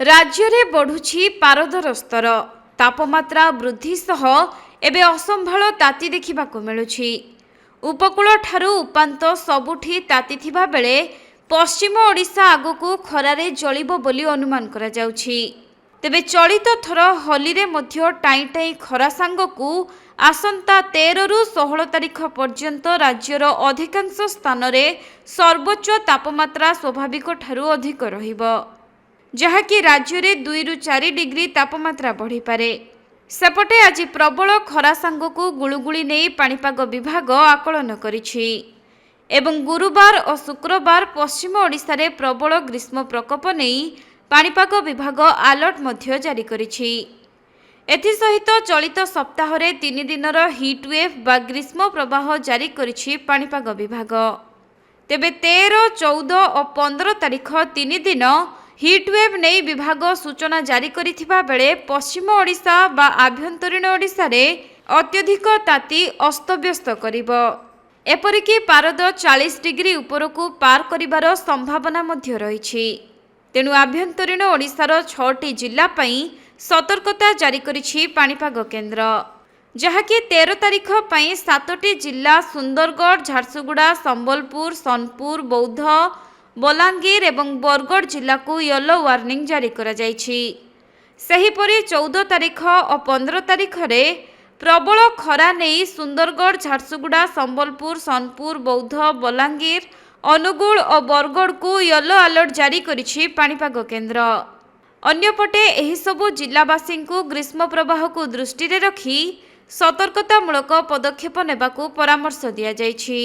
राज्य रे बढ़ुछि पारदर स्तर तापमात्रा वृद्धि सह एबे असंभाल ताती देखिबाकु मिलुछि। उपकूल ठारू उपांत सबुठी ताती थिबा बेले पश्चिम ओडिशा आगकू खरारे जलिबो बोली अनुमान करा जाउछि। तेबे चलित थर होली रे मध्य टाई टाई खरा सांगकू आसंता 13 रु 16 तारिख पर्यंत राज्यर अधिकांश स्थान रे सर्वोच्च तापमात्रा स्वाभाविक ठारू अधिक रहिबो, जहाँकि राज्य में 2 रु 4 डिग्री तापमात्रा बढ़ी पारे। सेपटे आज प्रबल खरा सांगकू गुळुगुळी नहीं पाणीपाग विभाग आकलन करिछि एवं गुरुवार और शुक्रवार पश्चिम ओडिशा रे प्रबल ग्रीष्म प्रकोप नहीं पाणीपाग विभाग अलर्ट मध्य जारी करिछि। एथिसहित चलित सप्ताह रे 3 दिनर हिट वेव बा ग्रीष्म प्रवाह जारी करिछि पाणीपाग विभाग। तेबे 13, 14 और 15 तारिख 3 दिन हिटवेव नहीं विभाग सूचना जारी करिथिबा बेले पश्चिम ओडिशा बा आभ्यंतरीण ओडिशा रे अत्यधिक ताती अस्तव्यस्त करिबो। एपरिकी पारद 40 डिग्री उपरकू पार करिबार संभावना मध्य रहिछि। तेणु आभ्यंतरीण ओडिशार 6टी जिल्ला पई सतर्कता जारी करिछि पाणीपाग केन्द्र, जहाँकि 13 तारिख पई 7टी जिल्ला सुंदरगढ़, झारसुगुड़ा, संबलपुर, सोनपुर, बौद्ध, बलांगीर एवं बरगढ़ जिला को येलो वार्निंग जारी करा जायछि। सेहीपरि 14 तारिख और 15 तारिख रे प्रबल खरा नहीं सुंदरगढ़, झारसुगुड़ा, संबलपुर, सोनपुर, बौद्ध, बलांगीर, अनुगुल और बरगढ़ को येलो अलर्ट जारी करिछि पाणीपाग केन्द्र। अन्यपटे एही सबु जिलावासी को ग्रीष्म प्रवाह को दृष्टि रे रखी सतर्कतामूलक पदक्षेप नेबाकू परामर्श दिया जायछि।